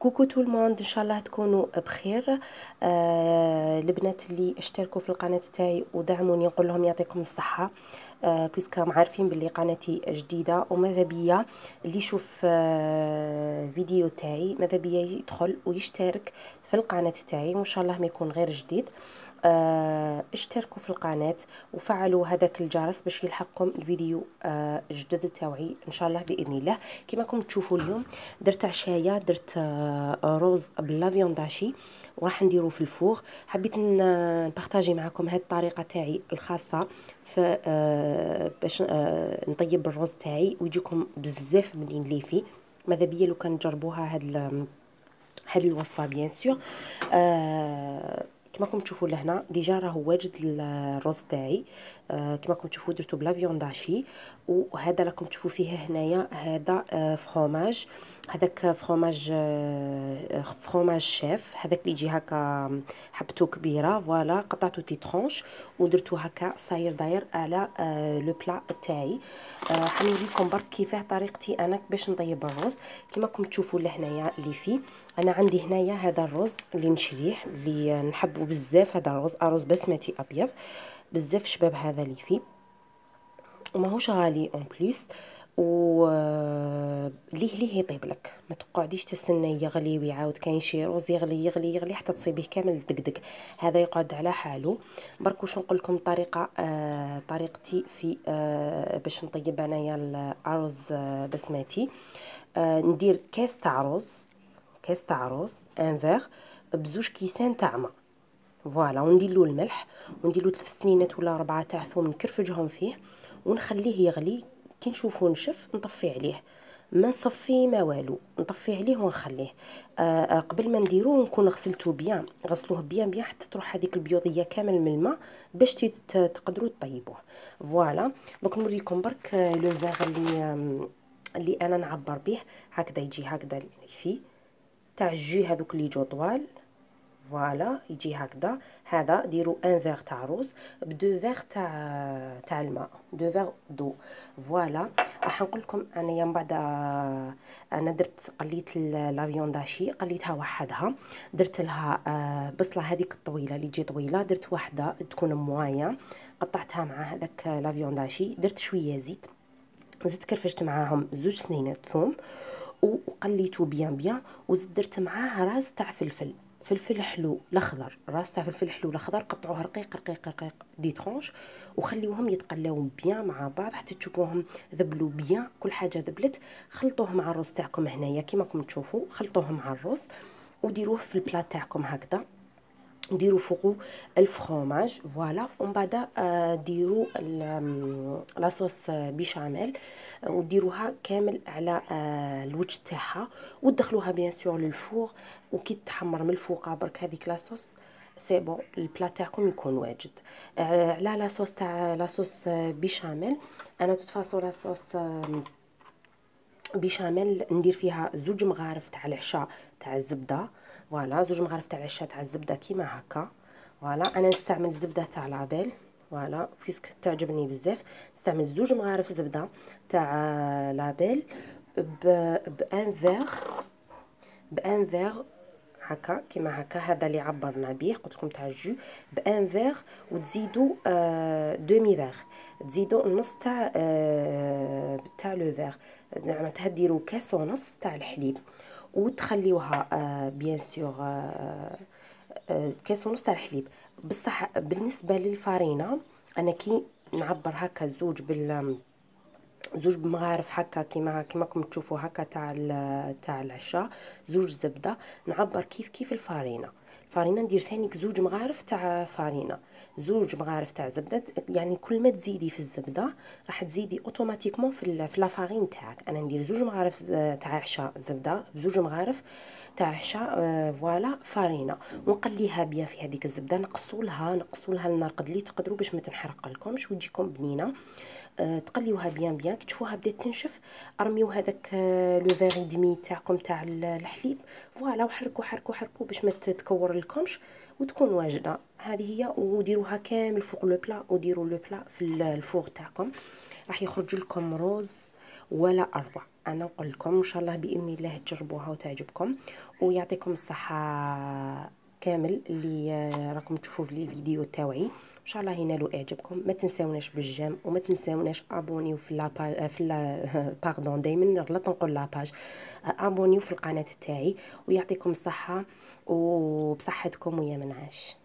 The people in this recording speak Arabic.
كوكو تو الموند، ان شاء الله تكونوا بخير. البنات اللي اشتركوا في القناه تاعي ودعموني نقول لهم يعطيكم الصحه. بيسكم عارفين باللي قناتي جديده وماذا بيا اللي يشوف فيديو تاعي ماذا بيا يدخل ويشترك في القناه تاعي، وان شاء الله ما يكون غير جديد. اشتركوا في القناة وفعلوا هذاك الجرس باش يلحقكم الفيديو الجدد تاوعي ان شاء الله باذن الله. كما راكم تشوفوا اليوم درت عشايا، درت روز بلا فيونداشي وراح نديرو في الفوغ. حبيت نبارطاجي معكم هذه الطريقه تاعي الخاصه في باش نطيب الروز تاعي ويجيكم بزاف مليون ليفي. ماذا بيا لو كان تجربوها هاد الوصفه بيان سور. كما راكم تشوفوا لهنا ديجا راهو واجد الروز تاعي. كما راكم تشوفوا درتو بلا فيونداشي، وهذا راكم تشوفوا فيه هنايا هذا فروماج. هذاك فروماج شيف، هذاك اللي يجي هكا حبته كبيره فوالا، قطعته تي ترونش ودرتو هكا صاير داير على لو بلا تاعي. حنوريكم برك كيفاه طريقتي انا باش نطيب الرز. كما راكم تشوفوا لهنايا اللي فيه، انا عندي هنايا هذا الرز اللي نشريه اللي نحبه بزاف. هذا الرز رز بسمتي ابيض بزاف شباب، هذا اللي فيه وماهوش غالي اون بليس. و ليه يطيب لك، ما تقعديش تستنى يغلي ويعاود كاين شي روز يغلي يغلي يغلي حتى تصيبيه كامل دقدق. هذا يقعد على حاله. برك واش نقول لكم طريقه طريقتي في باش نطيب انايا الارز بسمتي. ندير كاس تاع روز ان فيغ بزوج كيسان تاع ما فوالا، وندير له الملح وندير له 3 سنينات ولا 4 تاع ثوم نكرفجهم فيه ونخليه يغلي. كي نشوفو نشف نطفي عليه، ما نصفيه ما والو، نطفي عليه ونخليه. قبل ما نديروه نكون غسلته بيان، غسلوه بيان حتى تروح هذيك البيوضيه كامل من الماء باش تقدروا تطيبوه فوالا. دوك نوريكم برك لو فيغ اللي انا نعبر به. هكذا يجي هكذا فيه تاع الجو هذوك اللي جو طوال فوالا، يجي هكذا. هذا ديروا ان فيغ تاع روز بدو فيغ تاع الماء، دو فيغ دو فوالا. راح نقول لكم انايا من بعد انا درت قليت لا فيونداشي، قليتها وحدها، درت لها بصله هذيك الطويله اللي تجي طويله، درت واحده تكون موايا قطعتها مع هذاك لا فيونداشي. درت شويه زيت كرفجت معاهم 2 سنينات ثوم وقليته بيان وزدت درت معاه راس تاع فلفل حلو الاخضر، راس تاع فلفل حلو الاخضر قطعوه رقيق دي ترونش وخليوهم يتقلاو بيان مع بعض حتى تشوفوهم ذبلوا بيان. كل حاجه ذبلت خلطوه مع الروز تاعكم هنايا كيما راكم تشوفوا، خلطوه مع الروز وديروه في البلا تاعكم هكذا. ديروا فوقو الفرomage فوالا، ومن بعد ديروا لاصوص بيشاميل وديروها كامل على الوجه تاعها وتدخلوها بيان سور للفوغ. وكي تحمر من الفوق برك هذيك لاصوص سي بون البلا تاعكم يكون واجد. على لاصوص تاع لاصوص بيشاميل، انا تتفاصو لاصوص بيشاميل ندير فيها 2 مغارف تاع العشاء تاع الزبده فوالا، 2 مغارف تاع العشاء تاع الزبده كيما هكا فوالا. انا نستعمل الزبده تاع لابيل فوالا بيسك تعجبني بزاف، نستعمل 2 مغارف زبده تاع لابيل بان فيغ هكا كيما هكا. هذا اللي عبرنا به قلت لكم تاع الجو بان فيغ، وتزيدوا دومي فيغ، تزيدوا النص تاع لو فيغ، معناتها ديروا كاس ونص تاع الحليب وتخليوها بيان سور كاس ونص تاع الحليب. بصح بالنسبه للفارينه انا كي نعبر هكا زوج مغارف هكا كيما راكم تشوفوا هكا تاع العشاء، 2 زبده نعبر كيف الفارينه ندير ثاني 2 مغارف تاع فارينه، 2 مغارف تاع زبده. يعني كل ما تزيدي في الزبده راح تزيدي اوتوماتيكمون في لا فارين تاعك. انا ندير 2 مغارف تاع عشاء زبده ب2 مغارف تاع عشاء فوالا فارينه، ونقليها بيان في هذيك الزبده. نقصوا لها النار قد اللي تقدروا باش ما تنحرق لكمش وتجيكم بنينه. تقليوها بيان كي تشوفوها بدات تنشف ارميو هذاك لو فيغ دمي تاعكم تاع الحليب فوالا، وحركوا باش ما تتكور لكمش وتكون واجده. هذه هي، وديروها كامل فوق لو بلا وديروا لو بلا في الفوغ تاعكم. راح يخرج لكم روز ولا اروع. انا نقول لكم ان شاء الله باذن الله تجربوها وتعجبكم، ويعطيكم الصحه كامل اللي راكم تشوفوا في الفيديو تاوعي. ان شاء الله ينالوا اعجابكم. ما تنساوناش بالجيم، وما تنساوناش ابونيو في باردون دائما غلط نقول لاباج. ابونيو في القناه تاعي، ويعطيكم الصحه وبصحتكم ويا منعاش.